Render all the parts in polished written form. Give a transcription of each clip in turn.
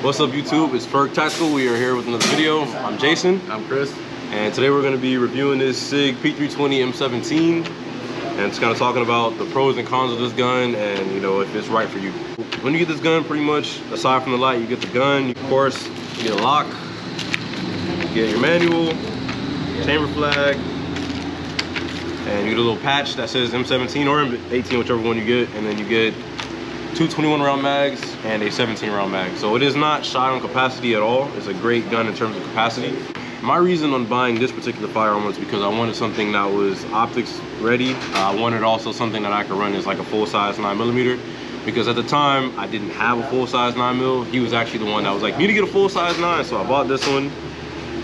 What's up YouTube, it's Ferg Tactical. We are here with another video. I'm Jason. I'm Chris. And today we're going to be reviewing this Sig P320 M17. And it's kind of talking about the pros and cons of this gun and, you know, if it's right for you. When you get this gun, pretty much, aside from the light, you get the gun. Of course, you get a lock, you get your manual, chamber flag, and you get a little patch that says M17 or M18, whichever one you get. And then you get two 21 round mags and a 17 round mag. So it is not shy on capacity at all. It's a great gun in terms of capacity. My reason on buying this particular firearm was because I wanted something that was optics ready. I wanted also something that I could run as like a full size 9mm, because at the time I didn't have a full size 9mm. He was actually the one that was like, you need to get a full size 9. So I bought this one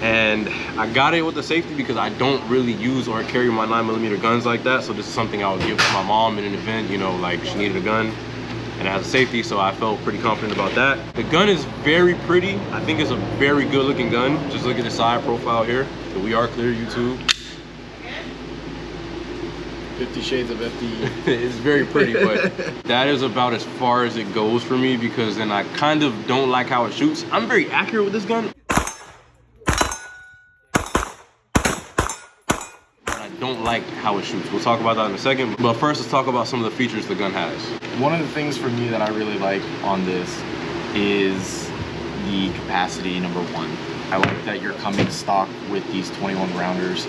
and I got it with the safety because I don't really use or carry my 9mm guns like that. So this is something I would give to my mom in an event, you know, like she needed a gun. And it has a safety, so I felt pretty confident about that. The gun is very pretty. I think it's a very good looking gun. Just look at the side profile here. The We Are Clear YouTube. 50 Shades of FD. It's very pretty, but that is about as far as it goes for me, because then I kind of don't like how it shoots. I'm very accurate with this gun. Don't like how it shoots. We'll talk about that in a second, but first let's talk about some of the features the gun has. One of the things for me that I really like on this is the capacity, number one. I like that you're coming stock with these 21 rounders.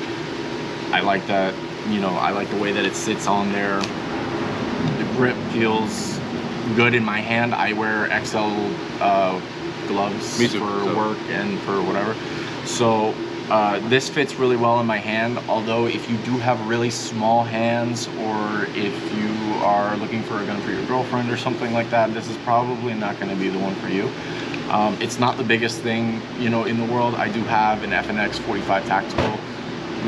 I like that, you know, I like the way that it sits on there. The grip feels good in my hand. I wear XL gloves for work and for whatever. So this fits really well in my hand, although if you do have really small hands, or if you are looking for a gun for your girlfriend or something like that, this is probably not going to be the one for you. It's not the biggest thing, you know, in the world. I do have an FNX 45 Tactical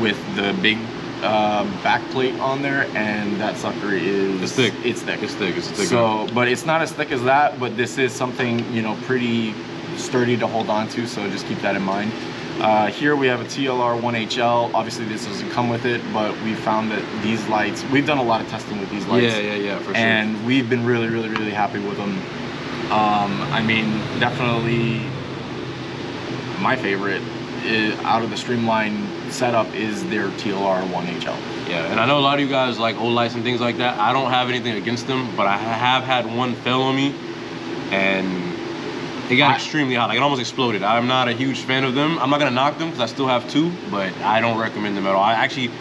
with the big back plate on there, and that sucker is... It's thick. It's thick. It's thick. It's thick. So, but it's not as thick as that, but this is something, you know, pretty sturdy to hold on to, so just keep that in mind. Here we have a TLR 1HL. Obviously this doesn't come with it, but we found that these lights, we've done a lot of testing with these lights. Yeah, for sure. And we've been really happy with them. I mean, definitely my favorite out of the Streamline setup is their TLR 1HL. Yeah, and I know a lot of you guys like old lights and things like that. I don't have anything against them, but I have had one fail on me, and it got extremely hot. Like, it almost exploded. I'm not a huge fan of them. I'm not gonna knock them because I still have two, but I don't recommend them at all. I actually,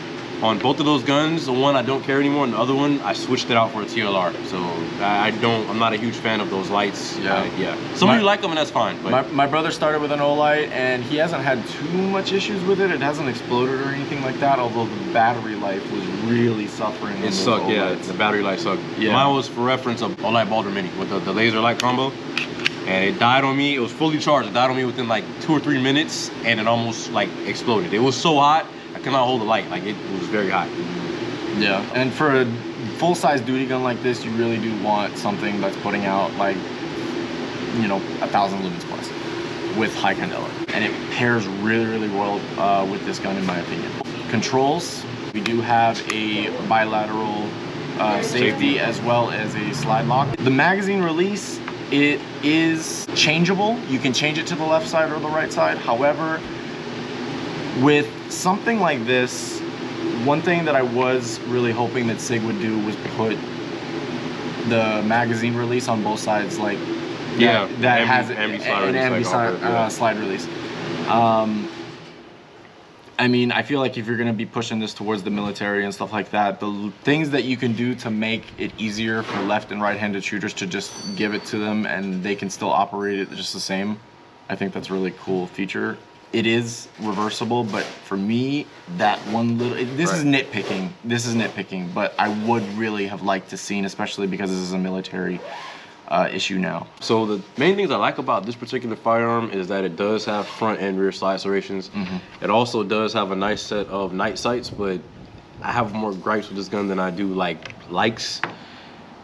on both of those guns, the one I don't carry anymore, and the other one, I switched it out for a TLR. So I'm not a huge fan of those lights. Yeah. Some of you like them, and that's fine. But my brother started with an Olight, and he hasn't had too much issues with it. It hasn't exploded or anything like that, although the battery life was really suffering. It sucked, yeah. The battery life sucked. Yeah. Mine was, for reference, a Olight Balder Mini with the laser light combo. And it died on me. It was fully charged. It died on me within like 2 or 3 minutes, and it almost like exploded. It was so hot, I could not hold the light. Like, it was very hot. Yeah, and for a full-size duty gun like this, you really do want something that's putting out like, you know, 1,000 lumens plus with high candela. And it pairs really well with this gun, in my opinion. Controls, we do have a bilateral safety as well as a slide lock. The magazine release, it is changeable. You can change it to the left side or the right side. However, with something like this, one thing that I was really hoping that Sig would do was put the magazine release on both sides, like that has an ambi slide release. I mean, I feel like if you're going to be pushing this towards the military and stuff like that, the things that you can do to make it easier for left and right-handed shooters to just give it to them and they can still operate it just the same, I think that's a really cool feature. It is reversible, but for me, that one little... This is nitpicking, but I would really have liked to seen, especially because this is a military issue now. So the main things I like about this particular firearm is that it does have front and rear slide serrations. It also does have a nice set of night sights, but I have more gripes with this gun than I do likes.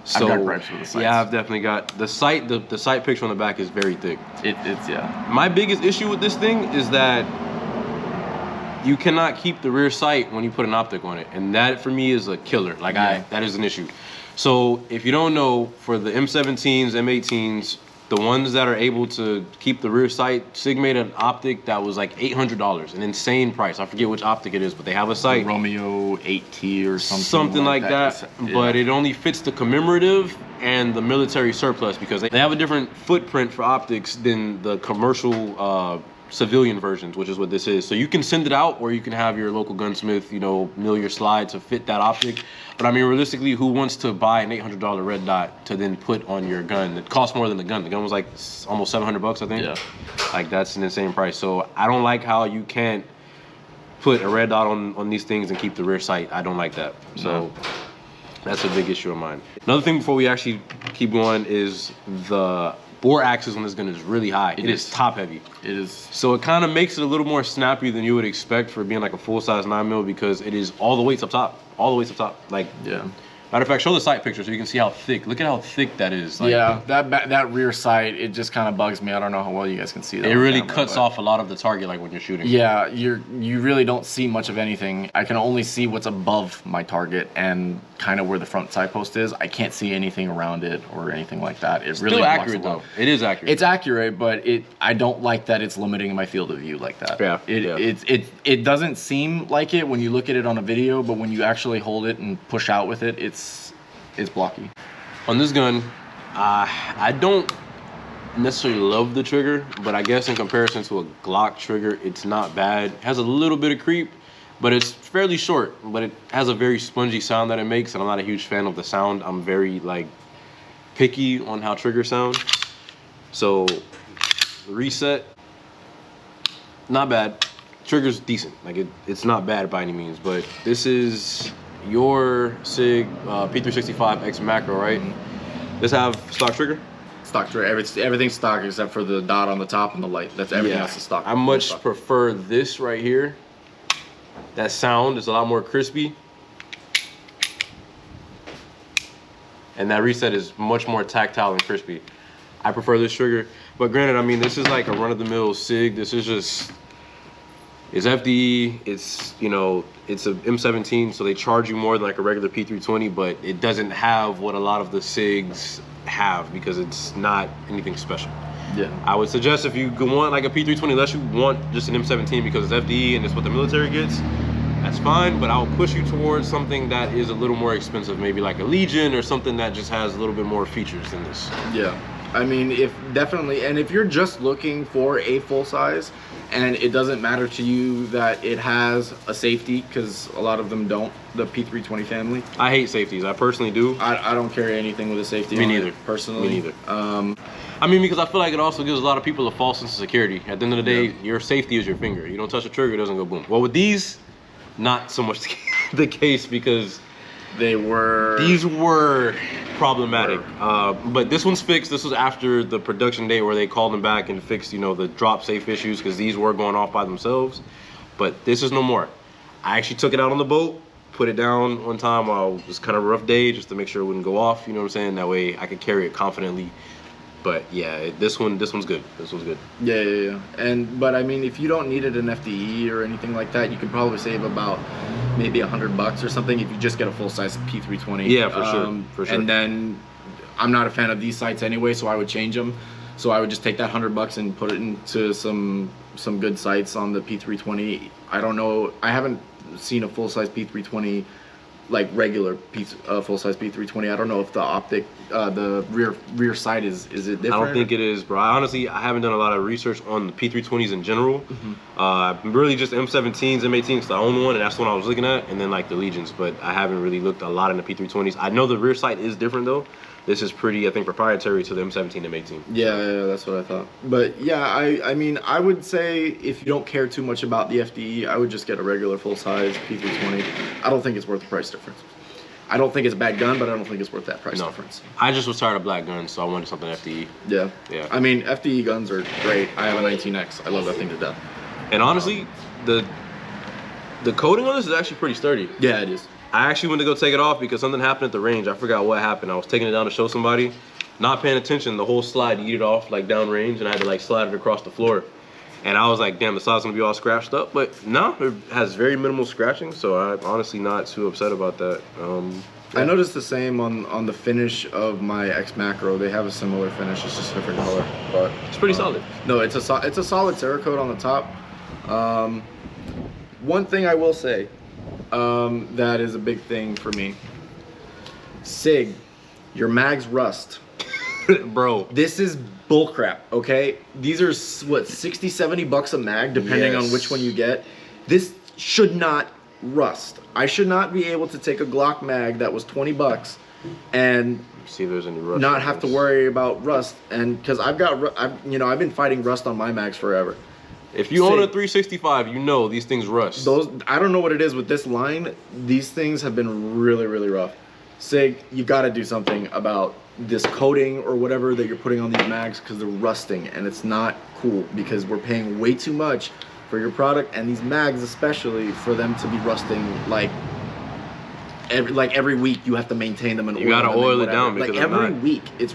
So, I've got gripes with the sights. Yeah, I've definitely got the sight. The sight picture on the back is very thick. It's yeah. My biggest issue with this thing is that you cannot keep the rear sight when you put an optic on it, and that for me is a killer. Like that is an issue. So if you don't know, for the M17s, M18s, The ones that are able to keep the rear sight, Sig made an optic that was like $800, an insane price. I forget which optic it is, but they have a sight. Romeo 8T or something. Something like that. Yeah. But it only fits the commemorative and the military surplus because they have a different footprint for optics than the commercial civilian versions, which is what this is. So you can send it out, or you can have your local gunsmith, you know, mill your slide to fit that optic. But I mean, realistically, who wants to buy an $800 red dot to then put on your gun? It costs more than the gun. The gun was like almost $700, I think. Yeah. Like that's an insane price. So I don't like how you can't put a red dot on these things and keep the rear sight. I don't like that. So that's a big issue of mine. Another thing before we actually keep going is the bore axis on this gun is really high. It is top heavy. It is. So it kind of makes it a little more snappy than you would expect for being like a full size 9mm because it is all the weights up top. All the weights up top. Like, yeah. Matter of fact, show the sight picture so you can see how thick. Look at how thick that is. Like, yeah, that rear sight, it just kind of bugs me. I don't know how well you guys can see that. It really cuts off a lot of the target, like when you're shooting. Yeah, you really don't see much of anything. I can only see what's above my target and kind of where the front sight post is. I can't see anything around it or anything like that. It's really accurate though. It is accurate. It's accurate, but I don't like that it's limiting my field of view like that. Yeah. It doesn't seem like it when you look at it on a video, but when you actually hold it and push out with it, it's blocky. On this gun, I don't necessarily love the trigger, but I guess in comparison to a Glock trigger, it's not bad. It has a little bit of creep, but it's fairly short, but it has a very spongy sound that it makes, and I'm not a huge fan of the sound. I'm very like picky on how triggers sound. So reset, not bad. Trigger's decent. Like it's not bad by any means, but this is your Sig P365 X macro, right? Does have stock trigger? Stock trigger. Everything's stock except for the dot on the top and the light. That's everything else is stock. I much prefer this right here. That sound is a lot more crispy. And that reset is much more tactile and crispy. I prefer this trigger. But granted, I mean, this is like a run-of-the-mill Sig. This is just, it's FDE, it's, you know, it's a M17, so they charge you more than like a regular P320, but it doesn't have what a lot of the Sigs have because it's not anything special. Yeah. I would suggest if you want like a P320, unless you want just an M17 because it's FDE and it's what the military gets, that's fine, but I'll push you towards something that is a little more expensive, maybe like a Legion or something that just has a little bit more features than this. Yeah. I mean, if you're just looking for a full size and it doesn't matter to you that it has a safety, because a lot of them don't, the P320 family. I hate safeties, I personally do. I don't carry anything with a safety. Me neither. Personally. Me neither. I mean, because I feel like it also gives a lot of people a false sense of security. At the end of the day, your safety is your finger. You don't touch the trigger, it doesn't go boom. Well, with these, not so much the case because these were problematic. But this one's fixed. This was after the production date where they called them back and fixed, you know, the drop safe issues because these were going off by themselves. But this is no more. I actually took it out on the boat, put it down one time while it was kind of a rough day just to make sure it wouldn't go off, you know what I'm saying? That way I could carry it confidently. But yeah, this one's good. This one's good. Yeah. But I mean, if you don't need it in FDE or anything like that, you could probably save about maybe $100 or something if you just get a full size P320. Yeah, for sure. And then I'm not a fan of these sights anyway, so I would change them. So I would just take that $100 and put it into some good sights on the P320. I don't know. I haven't seen a full size P320. Like regular full size P320. I don't know if the optic, the rear sight is it different? I don't think it is, bro. I haven't done a lot of research on the P320s in general. Really just M17s, M18s, because I own one, and that's the one I was looking at, and then like the Legions, but I haven't really looked a lot into P320s. I know the rear sight is different though. This is pretty, I think, proprietary to the M17, M18. Yeah, that's what I thought. But yeah, I mean, I would say if you don't care too much about the FDE, I would just get a regular full-size P320. I don't think it's worth the price difference. I don't think it's a bad gun, but I don't think it's worth that price difference. I just was tired of black guns, so I wanted something FDE. Yeah. I mean, FDE guns are great. I have a 19X. I love that thing to death. And honestly, the coating on this is actually pretty sturdy. Yeah, it is. I actually went to go take it off because something happened at the range. I forgot what happened. I was taking it down to show somebody, not paying attention. The whole slide yeeted off like down range, and I had to like slide it across the floor. And I was like, damn, the side's gonna be all scratched up. But no, it has very minimal scratching, so I'm honestly not too upset about that. I noticed the same on the finish of my X Macro. They have a similar finish, it's just a different color. But It's pretty solid. No, it's a solid Cerakote on the top. One thing I will say, that is a big thing for me. Sig, your mags rust. Bro. This is bullcrap, okay? These are what, 60, 70 bucks a mag, depending on which one you get. This should not rust. I should not be able to take a Glock mag that was 20 bucks and see if there's any rust, not have to worry about rust. And because I've been fighting rust on my mags forever. If you own a 365, you know these things rust. I don't know what it is with this line. These things have been really, really rough. Sig, you got to do something about this coating or whatever that you're putting on these mags, because they're rusting and it's not cool, because we're paying way too much for your product, and these mags especially, for them to be rusting like every week. You have to maintain them and you gotta oil it down, because like every week. It's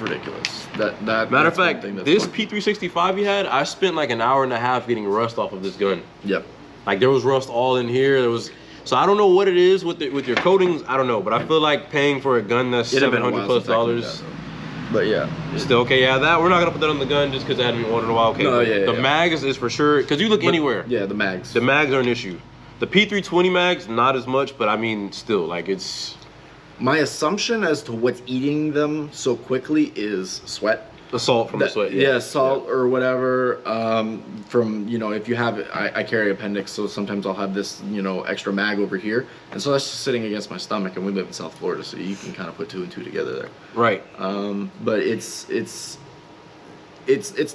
ridiculous. Matter of fact, this P365 you had, I spent like an hour and a half getting rust off of this gun. Yep. Like there was rust all in here. There was. So I don't know what it is with your coatings. I don't know, but I feel like paying for a gun that's $700+. But yeah, still okay. Yeah, that we're not gonna put that on the gun just because it hadn't been ordered in a while. Okay, no, the mags is for sure, because you look anywhere. Yeah, the mags. The mags are an issue. The P320 mags, not as much, but I mean, still, like it's. My assumption as to what's eating them so quickly is sweat. The salt from the sweat. Yeah, salt or whatever. From, if you have it, I carry appendix, so sometimes I'll have this, extra mag over here, and so that's just sitting against my stomach. And we live in South Florida, so you can kind of put two and two together there. Right. But it's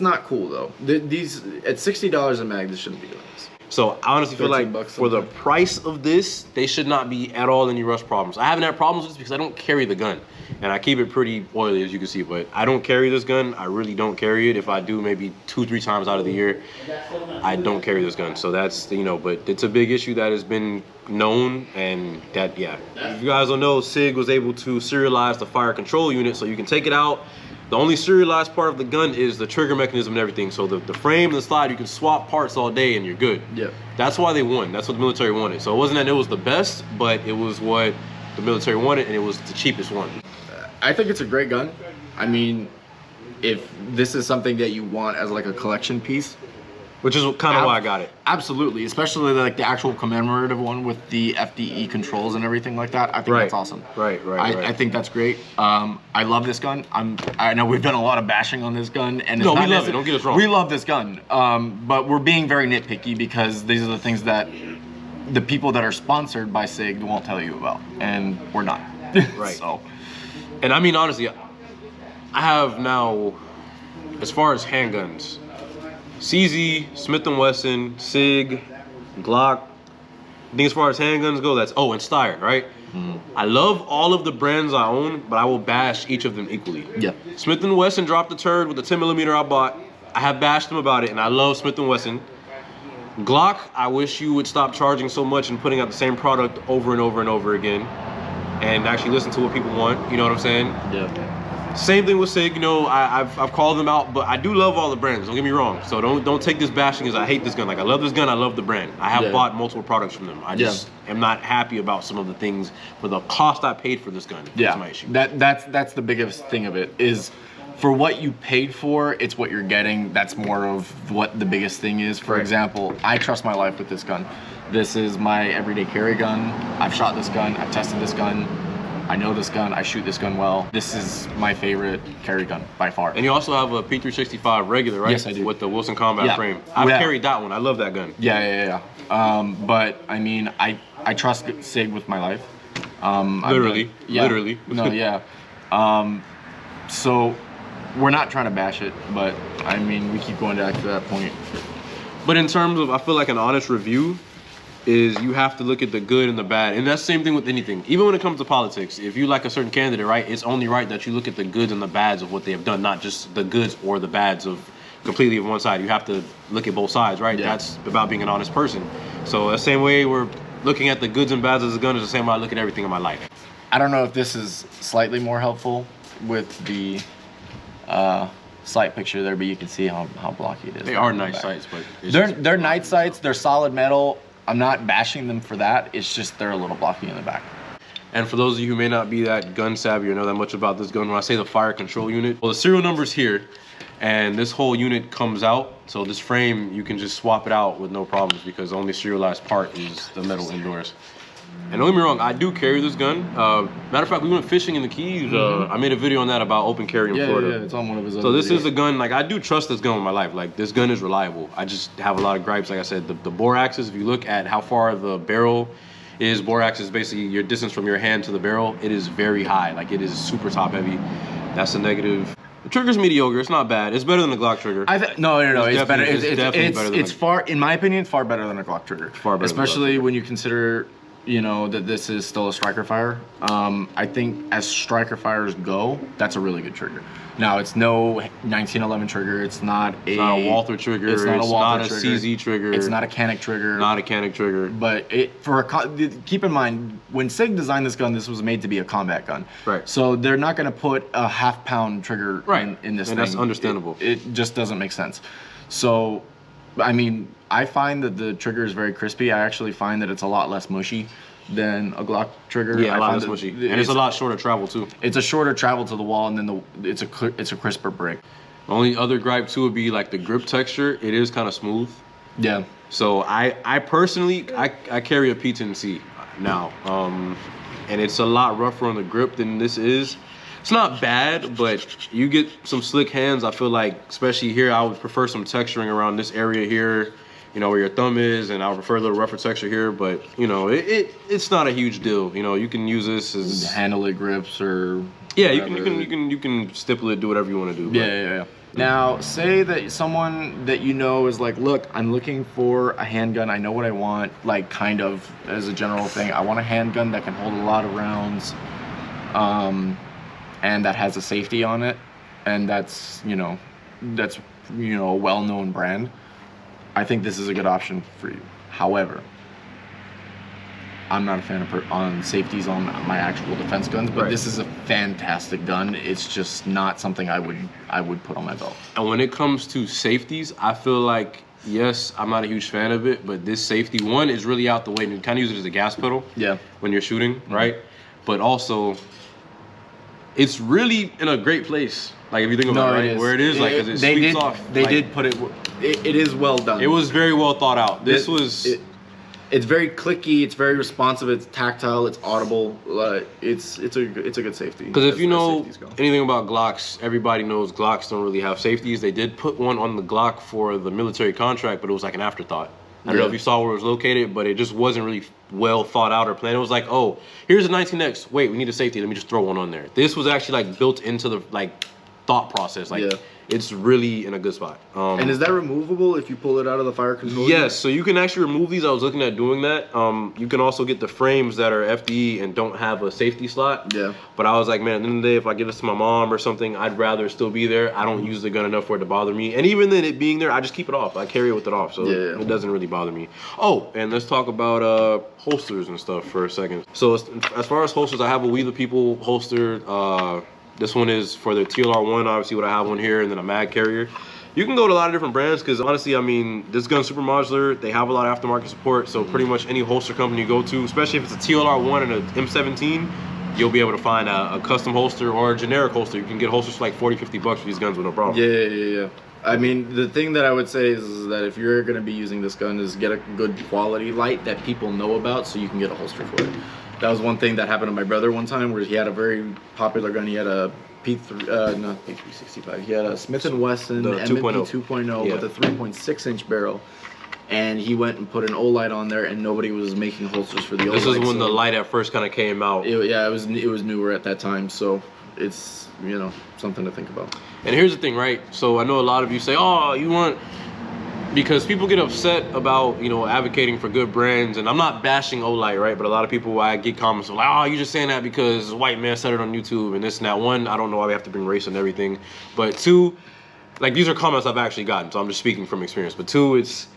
not cool though. These at $60 a mag, this shouldn't be doing this. So I honestly feel like for the price of this, they should not be at all any rust problems. I haven't had problems with this because I don't carry the gun, and I keep it pretty oily, as you can see. But I don't carry this gun. I really don't carry it. If I do, maybe 2-3 times out of the year, I don't carry this gun. So that's but it's a big issue that has been known, and that if you guys don't know, Sig was able to serialize the fire control unit, so you can take it out. The only serialized part of the gun is the trigger mechanism and everything. So the frame and the slide, you can swap parts all day and you're good. Yeah. That's why they won. That's what the military wanted. So it wasn't that it was the best, but it was what the military wanted, and it was the cheapest one. I think it's a great gun. I mean, if this is something that you want as like a collection piece, which is kind of why I got it. Absolutely, especially like the actual commemorative one with the FDE controls and everything like that. I think that's awesome. Right. I think that's great. I love this gun. I know we've done a lot of bashing on this gun, and we love it. Don't get us wrong. We love this gun, but we're being very nitpicky because these are the things that the people that are sponsored by Sig won't tell you about, and we're not. Right. So, and I mean, honestly, I have now, as far as handguns, CZ, Smith & Wesson, Sig, Glock. I think as far as handguns go, that's, and Steyr, right? I love all of the brands I own, but I will bash each of them equally. Yeah. Smith & Wesson dropped a turd with the 10mm I bought. I have bashed them about it, and I love Smith & Wesson. Glock, I wish you would stop charging so much and putting out the same product over and over and over again, and actually listen to what people want. You know what I'm saying? Yeah. Same thing with Sig, I've called them out, but I do love all the brands, don't get me wrong. So don't take this bashing as I hate this gun. Like, I love this gun, I love the brand. I have bought multiple products from them. I just am not happy about some of the things for the cost I paid for this gun. That's my issue. That's the biggest thing of it, is for what you paid for, it's what you're getting. That's more of what the biggest thing is. For example, I trust my life with this gun. This is my everyday carry gun. I've shot this gun, I've tested this gun. I know this gun, I shoot this gun well. This is my favorite carry gun by far. And you also have a P365 regular, right? Yes, I do. With the Wilson Combat frame. I've carried that one. I love that gun. Yeah. But I mean, I trust Sig with my life. Literally. Literally. No, yeah. So we're not trying to bash it, but I mean, we keep going back to that point. But in terms of, I feel like an honest review is you have to look at the good and the bad. And that's the same thing with anything. Even when it comes to politics, if you like a certain candidate, right, it's only right that you look at the goods and the bads of what they have done, not just the goods or the bads of completely of one side. You have to look at both sides, right? Yeah. That's about being an honest person. So the same way we're looking at the goods and bads of the gun is the same way I look at everything in my life. I don't know if this is slightly more helpful with the sight picture there, but you can see how blocky it is. They are nice sights, but they're nice sights. They're solid metal. I'm not bashing them for that. It's just they're a little blocky in the back. And for those of you who may not be that gun savvy or know that much about this gun, when I say the fire control unit, well, the serial number's here, and this whole unit comes out. So this frame, you can just swap it out with no problems because the only serialized part is the metal indoors. And don't get me wrong, I do carry this gun. Matter of fact, we went fishing in the Keys. I made a video on that about open carry in Florida. Yeah, it's on one of his. So this is a gun, like, I do trust this gun with my life. Like, this gun is reliable. I just have a lot of gripes. Like I said, the bore axis, if you look at how far the barrel is, bore axis is basically your distance from your hand to the barrel. It is very high. Like, it is super top heavy. That's a negative. The trigger's mediocre. It's not bad. It's better than the Glock trigger. No. It's better. It's definitely better than it's far, in my opinion, it's far better than a Glock trigger. Far better. Especially when you consider, you know, that this is still a striker fire. I think as striker fires go, that's a really good trigger. Now, it's no 1911 trigger. It's not a Walther trigger. It's not a CZ trigger. It's not a Canic trigger. Not a Canic trigger. But keep in mind, when Sig designed this gun, this was made to be a combat gun. Right. So they're not going to put a half-pound trigger in this thing. That's understandable. It just doesn't make sense. So, I mean, I find that the trigger is very crispy. I actually find that it's a lot less mushy than a Glock trigger. Yeah, a lot less mushy. And it's a lot shorter travel too. It's a shorter travel to the wall, and then it's a crisper break. Only other gripe too would be like the grip texture. It is kind of smooth. Yeah. So I personally I carry a P10C now, and it's a lot rougher on the grip than this is. It's not bad, but you get some slick hands. I feel like, especially here, I would prefer some texturing around this area here, you know, where your thumb is, and I would prefer a little rougher texture here. But you know, it's not a huge deal. You know, you can use this as handle it grips or yeah, you can stipple it, do whatever you want to do. Yeah. Now, say that someone that you know is like, look, I'm looking for a handgun. I know what I want, like, kind of as a general thing. I want a handgun that can hold a lot of rounds, and that has a safety on it, and that's a well-known brand. I think this is a good option for you. However, I'm not a fan on safeties on my actual defense guns, but this is a fantastic gun. It's just not something I would put on my belt. And when it comes to safeties, I feel like, yes, I'm not a huge fan of it, but this safety one is really out the way. And you kind of use it as a gas pedal. Yeah. When you're shooting, right? But also, it's really in a great place. Like, if you think about it, right? Where it is, like, because it sweeps off. They did put it. It is well done. It was very well thought out. This was. It's very clicky. It's very responsive. It's tactile. It's audible. It's a good safety. Because if you know anything about Glocks, everybody knows Glocks don't really have safeties. They did put one on the Glock for the military contract, but it was like an afterthought. I don't know if you saw where it was located, but it just wasn't really well thought out or planned. It was like, oh, here's a 19X. Wait, we need a safety. Let me just throw one on there. This was actually like built into the thought process. Like, it's really in a good spot. And is that removable if you pull it out of the fire control? Yes, so you can actually remove these. I was looking at doing that. You can also get the frames that are FDE and don't have a safety slot. Yeah. But I was like, man, at the end of the day, if I give this to my mom or something, I'd rather still be there. I don't use the gun enough for it to bother me. And even then it being there, I just keep it off. I carry it with it off, so it doesn't really bother me. Oh, and let's talk about holsters and stuff for a second. So as far as holsters, I have a We the People holster. This one is for the TLR1, obviously what I have one here, and then a mag carrier. You can go to a lot of different brands because honestly, I mean, this gun's super modular. They have a lot of aftermarket support, so pretty much any holster company you go to, especially if it's a TLR1 and an M17, you'll be able to find a custom holster or a generic holster. You can get holsters for like 40, 50 bucks for these guns with no problem. Yeah. I mean, the thing that I would say is that if you're going to be using this gun is get a good quality light that people know about so you can get a holster for it. That was one thing that happened to my brother one time where he had a very popular gun. He had a not P365. He had a Smith & Wesson M&P 2.0 with a 3.6-inch barrel. And he went and put an Olight on there, and nobody was making holsters for the Olight. This is when the light at first kind of came out. It was newer at that time, so it's, you know, something to think about. And here's the thing, right? So I know a lot of you say, oh, you want... Because people get upset about, you know, advocating for good brands, and I'm not bashing Olight, right? But a lot of people, I get comments like, oh, you're just saying that because a white man said it on YouTube and this and that. One, I don't know why we have to bring race and everything. But two, like, these are comments I've actually gotten, so I'm just speaking from experience. But two, it's,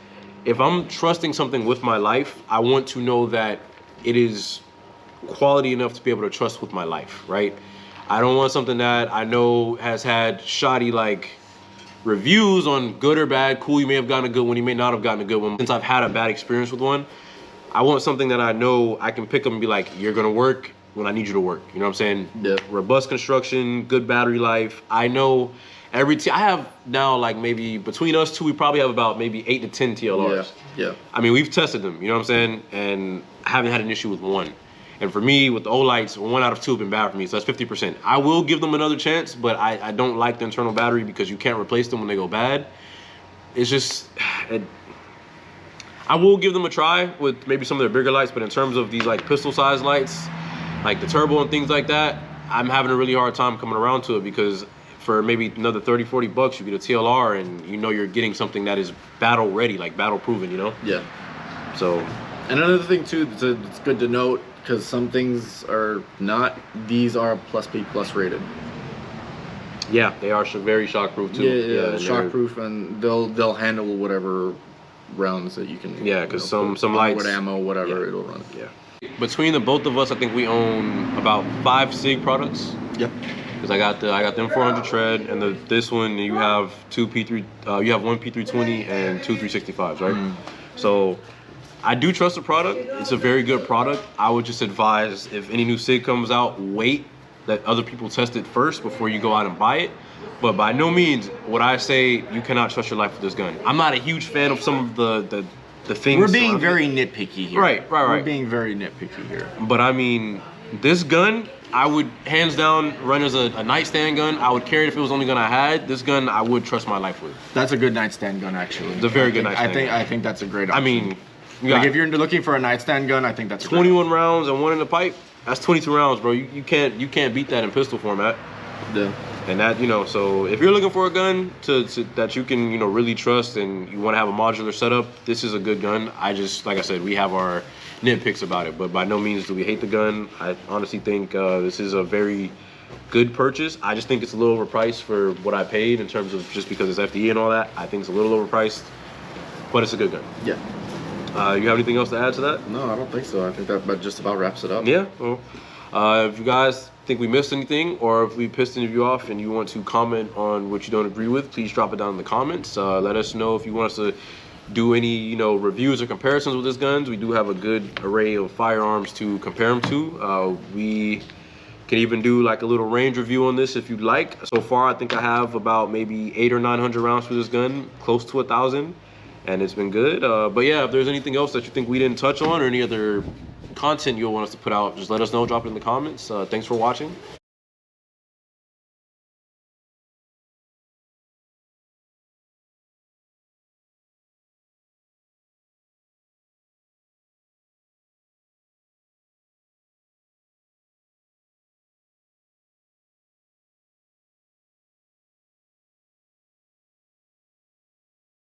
if I'm trusting something with my life, I want to know that it is quality enough to be able to trust with my life, right? I don't want something that I know has had shoddy, like, reviews on good or bad. Cool, you may have gotten a good one, you may not have gotten a good one. Since I've had a bad experience with one, I want something that I know I can pick up and be like, you're gonna work, when I need you to work. You know what I'm saying? Yeah. Robust construction, good battery life. I know I have now, like, maybe between us two, we probably have about maybe 8 to 10 TLRs. Yeah. I mean, we've tested them, you know what I'm saying? And I haven't had an issue with one. And for me, with the Olights, 1 out of 2 have been bad for me, so that's 50%. I will give them another chance, but I don't like the internal battery because you can't replace them when they go bad. It's just, I will give them a try with maybe some of their bigger lights, but in terms of these like pistol size lights, like the turbo and things like that, I'm having a really hard time coming around to it because for maybe another 30, 40 bucks, you get a TLR and you know you're getting something that is battle ready, like battle proven, you know? Yeah. So. And another thing too, it's good to note, because some things are not, these are +B+ rated. Yeah, they are very shockproof too. Yeah, shockproof, and they'll handle whatever rounds that you can. Yeah, because some lights, what ammo, whatever, it'll run. Yeah. Between the both of us, I think we own about 5 Sig products. Yep. Because I got the M400 tread, and this one you have one P320 and 2 365s, right? Mm. So I do trust the product. It's a very good product. I would just advise if any new Sig comes out, wait, let other people test it first before you go out and buy it. But by no means would I say you cannot trust your life with this gun. I'm not a huge fan of some of the things. We're being very nitpicky here. Right. We're being very nitpicky here. But I mean, this gun, I would hands down run as a nightstand gun. I would carry it if it was the only gun I had. This gun, I would trust my life with. That's a good nightstand gun, actually. It's a very good nightstand gun. I think that's a great option. I mean, like if you're looking for a nightstand gun, I think that's 21 rounds and 1 in the pipe. That's 22 rounds, bro. You can't beat that in pistol format. Yeah. And that, you know, so if you're looking for a gun that you can, you know, really trust and you want to have a modular setup, this is a good gun. Like I said, we have our nitpicks about it, but by no means do we hate the gun. I honestly think this is a very good purchase. I just think it's a little overpriced for what I paid in terms of just because it's FDE and all that. I think it's a little overpriced, but it's a good gun. Yeah. You have anything else to add to that? No, I don't think so. I think that just about wraps it up. Yeah. Well, if you guys think we missed anything, or if we pissed any of you off and you want to comment on what you don't agree with, please drop it down in the comments. Let us know if you want us to do any, you know, reviews or comparisons with these guns. We do have a good array of firearms to compare them to. We can even do like a little range review on this if you'd like. So far, I think I have about maybe 800 or 900 rounds for this gun, close to 1,000. And it's been good. But yeah, if there's anything else that you think we didn't touch on or any other content you'll want us to put out, just let us know, drop it in the comments. Thanks for watching.